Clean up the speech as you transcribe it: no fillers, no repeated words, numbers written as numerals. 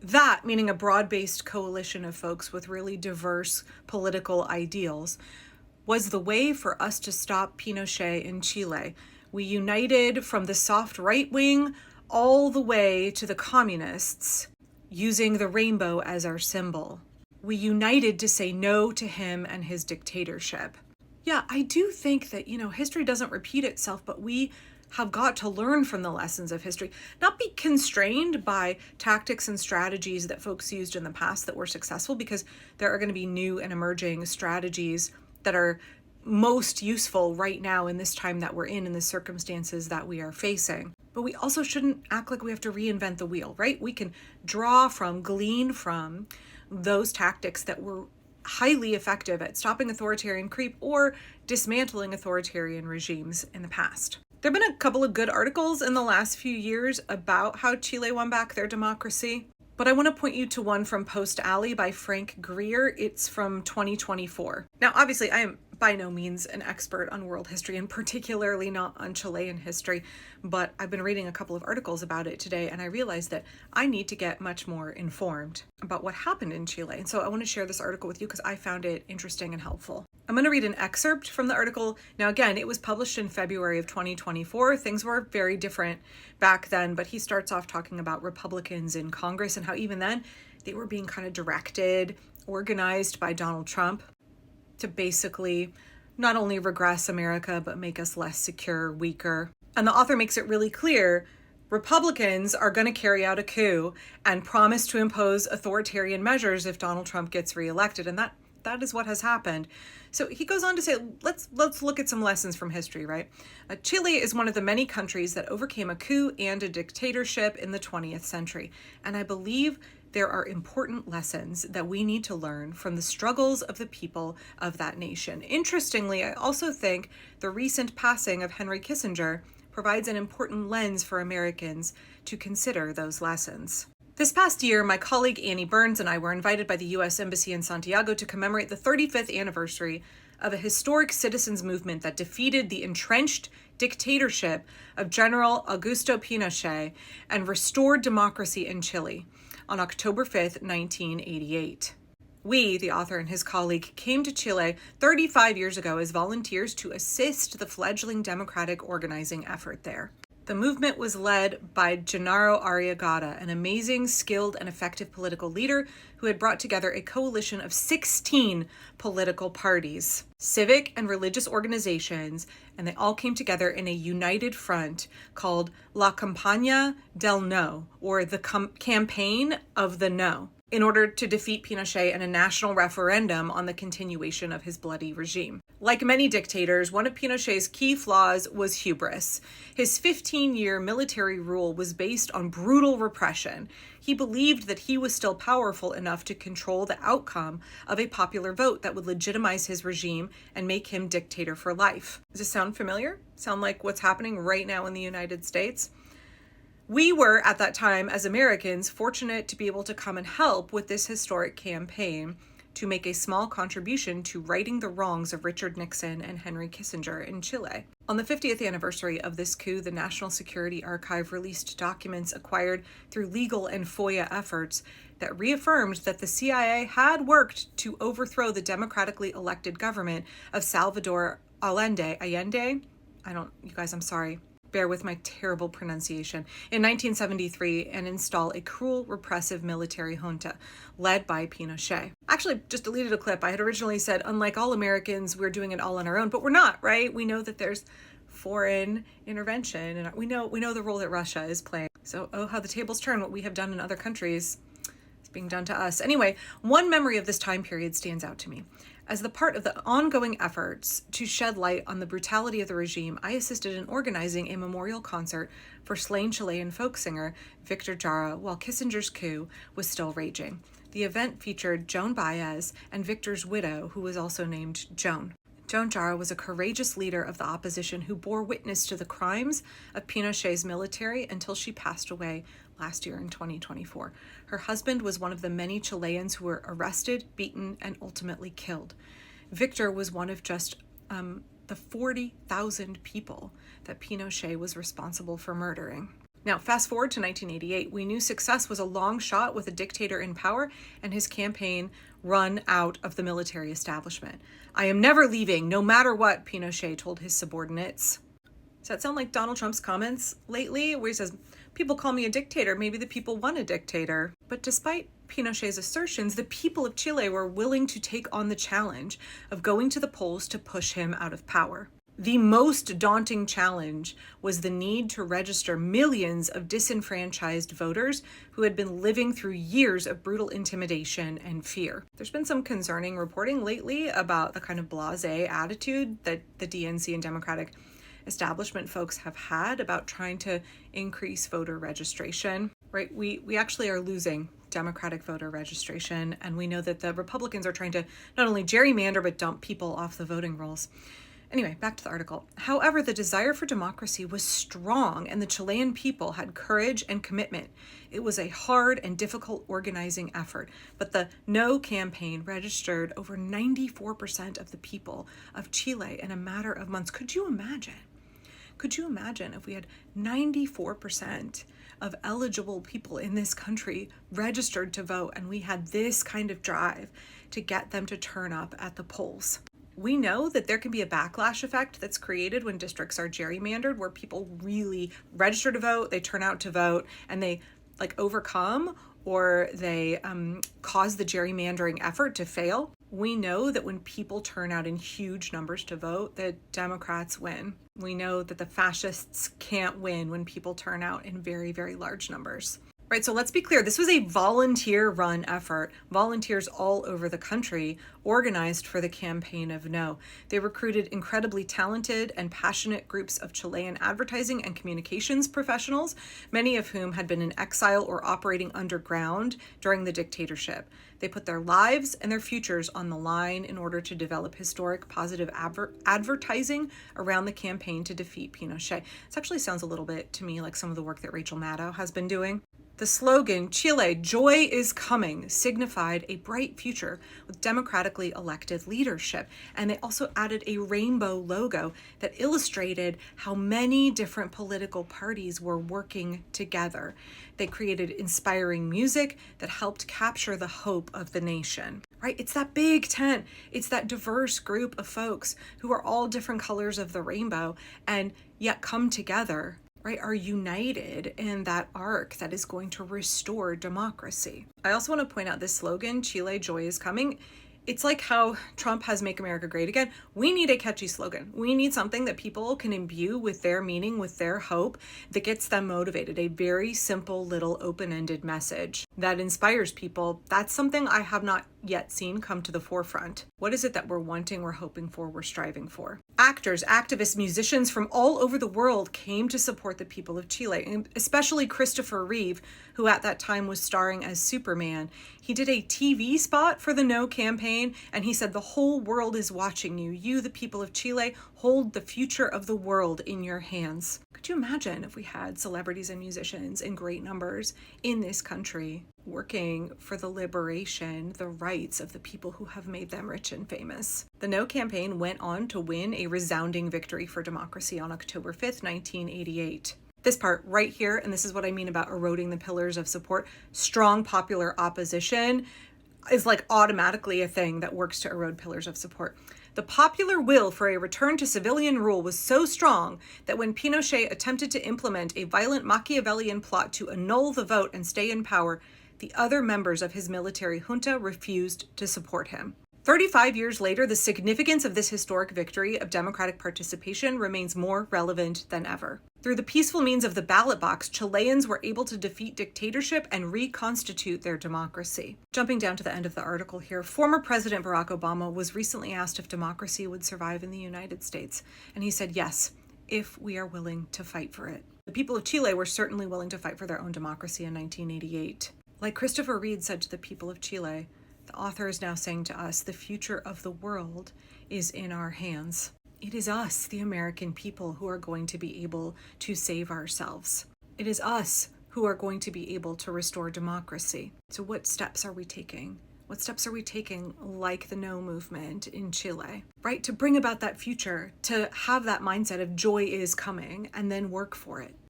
That, meaning a broad-based coalition of folks with really diverse political ideals, was the way for us to stop Pinochet in Chile. We united from the soft right wing all the way to the communists, using the rainbow as our symbol. We united to say no to him and his dictatorship. Yeah, I do think that, history doesn't repeat itself, but we have got to learn from the lessons of history, not be constrained by tactics and strategies that folks used in the past that were successful, because there are going to be new and emerging strategies that are most useful right now in this time that we're in the circumstances that we are facing. But we also shouldn't act like we have to reinvent the wheel, right? We can glean from those tactics that were highly effective at stopping authoritarian creep or dismantling authoritarian regimes in the past. There have been a couple of good articles in the last few years about how Chile won back their democracy, but I want to point you to one from Post Alley by Frank Greer. It's from 2024. Now, obviously, I am by no means an expert on world history, and particularly not on Chilean history, but I've been reading a couple of articles about it today, and I realized that I need to get much more informed about what happened in Chile. And so I want to share this article with you because I found it interesting and helpful. I'm going to read an excerpt from the article. Now, again, it was published in February of 2024. Things were very different back then, but he starts off talking about Republicans in Congress and how even then they were being kind of directed, organized by Donald Trump to basically not only regress America, but make us less secure, weaker. And the author makes it really clear Republicans are going to carry out a coup and promise to impose authoritarian measures if Donald Trump gets reelected. And that is what has happened. So he goes on to say, let's look at some lessons from history, right? Chile is one of the many countries that overcame a coup and a dictatorship in the 20th century. And I believe there are important lessons that we need to learn from the struggles of the people of that nation. Interestingly, I also think the recent passing of Henry Kissinger provides an important lens for Americans to consider those lessons. This past year, my colleague Annie Burns and I were invited by the U.S. Embassy in Santiago to commemorate the 35th anniversary of a historic citizens movement that defeated the entrenched dictatorship of General Augusto Pinochet and restored democracy in Chile on October 5th, 1988. We, the author and his colleague, came to Chile 35 years ago as volunteers to assist the fledgling democratic organizing effort there. The movement was led by Gennaro Arriagada, an amazing, skilled, and effective political leader who had brought together a coalition of 16 political parties, civic and religious organizations, and they all came together in a united front called La Campaña del No, or the Campaign of the No, in order to defeat Pinochet in a national referendum on the continuation of his bloody regime. Like many dictators, one of Pinochet's key flaws was hubris. His 15-year military rule was based on brutal repression. He believed that he was still powerful enough to control the outcome of a popular vote that would legitimize his regime and make him dictator for life. Does this sound familiar? Sound like what's happening right now in the United States? We were, at that time, as Americans, fortunate to be able to come and help with this historic campaign to make a small contribution to righting the wrongs of Richard Nixon and Henry Kissinger in Chile. On the 50th anniversary of this coup, the National Security Archive released documents acquired through legal and FOIA efforts that reaffirmed that the CIA had worked to overthrow the democratically elected government of Salvador Allende. You guys, I'm sorry. Bear with my terrible pronunciation, in 1973 and install a cruel, repressive military junta led by Pinochet. Actually, just deleted a clip. I had originally said, unlike all Americans, we're doing it all on our own, but we're not, right? We know that there's foreign intervention, and we know the role that Russia is playing. So, how the tables turn. What we have done in other countries is being done to us. Anyway, one memory of this time period stands out to me. As the part of the ongoing efforts to shed light on the brutality of the regime, I assisted in organizing a memorial concert for slain Chilean folk singer Victor Jara while Kissinger's coup was still raging. The event featured Joan Baez and Victor's widow, who was also named Joan. Joan Jara was a courageous leader of the opposition who bore witness to the crimes of Pinochet's military until she passed away last year in 2024. Her husband was one of the many Chileans who were arrested, beaten, and ultimately killed. Victor was one of just the 40,000 people that Pinochet was responsible for murdering. Now, fast forward to 1988, we knew success was a long shot with a dictator in power and his campaign run out of the military establishment. "I am never leaving, no matter what," Pinochet told his subordinates. Does that sound like Donald Trump's comments lately, where he says, "People call me a dictator, maybe the people want a dictator"? But despite Pinochet's assertions, the people of Chile were willing to take on the challenge of going to the polls to push him out of power. The most daunting challenge was the need to register millions of disenfranchised voters who had been living through years of brutal intimidation and fear. There's been some concerning reporting lately about the kind of blasé attitude that the DNC and Democratic establishment folks have had about trying to increase voter registration, right? We actually are losing Democratic voter registration, and we know that the Republicans are trying to not only gerrymander but dump people off the voting rolls. Anyway, back to the article. However, the desire for democracy was strong, and the Chilean people had courage and commitment. It was a hard and difficult organizing effort, but the No campaign registered over 94% of the people of Chile in a matter of months. Could you imagine? Could you imagine if we had 94% of eligible people in this country registered to vote, and we had this kind of drive to get them to turn up at the polls? We know that there can be a backlash effect that's created when districts are gerrymandered, where people really register to vote, they turn out to vote, and they overcome or they cause the gerrymandering effort to fail. We know that when people turn out in huge numbers to vote, that Democrats win. We know that the fascists can't win when people turn out in very, very large numbers. Right, so let's be clear, this was a volunteer-run effort. Volunteers all over the country organized for the campaign of No. They recruited incredibly talented and passionate groups of Chilean advertising and communications professionals, many of whom had been in exile or operating underground during the dictatorship. They put their lives and their futures on the line in order to develop historic positive advertising around the campaign to defeat Pinochet. This actually sounds a little bit to me like some of the work that Rachel Maddow has been doing. The slogan, "Chile, joy is coming," signified a bright future with democratically elected leadership. And they also added a rainbow logo that illustrated how many different political parties were working together. They created inspiring music that helped capture the hope of the nation. Right? It's that big tent. It's that diverse group of folks who are all different colors of the rainbow and yet come together, right, are united in that arc that is going to restore democracy. I also want to point out this slogan, "Chile, joy is coming." It's like how Trump has "Make America Great Again." We need a catchy slogan. We need something that people can imbue with their meaning, with their hope, that gets them motivated. A very simple little open-ended message that inspires people. That's something I have not yet seen come to the forefront. What is it that we're wanting, we're hoping for, we're striving for? Actors, activists, musicians from all over the world came to support the people of Chile, and especially Christopher Reeve, who at that time was starring as Superman. He did a TV spot for the No campaign, and he said, "The whole world is watching you. You, the people of Chile, hold the future of the world in your hands." Could you imagine if we had celebrities and musicians in great numbers in this country working for the liberation, the rights of the people who have made them rich and famous? The No campaign went on to win a resounding victory for democracy on October 5th, 1988. This part right here, and this is what I mean about eroding the pillars of support, strong popular opposition is automatically a thing that works to erode pillars of support. The popular will for a return to civilian rule was so strong that when Pinochet attempted to implement a violent Machiavellian plot to annul the vote and stay in power, the other members of his military junta refused to support him. 35 years later, the significance of this historic victory of democratic participation remains more relevant than ever. Through the peaceful means of the ballot box, Chileans were able to defeat dictatorship and reconstitute their democracy. Jumping down to the end of the article here, former President Barack Obama was recently asked if democracy would survive in the United States, and he said yes, if we are willing to fight for it. The people of Chile were certainly willing to fight for their own democracy in 1988. Like Christopher Reed said to the people of Chile, the author is now saying to us, the future of the world is in our hands. It is us, the American people, who are going to be able to save ourselves. It is us who are going to be able to restore democracy. So what steps are we taking? What steps are we taking, like the No movement in Chile, right? To bring about that future, to have that mindset of joy is coming and then work for it.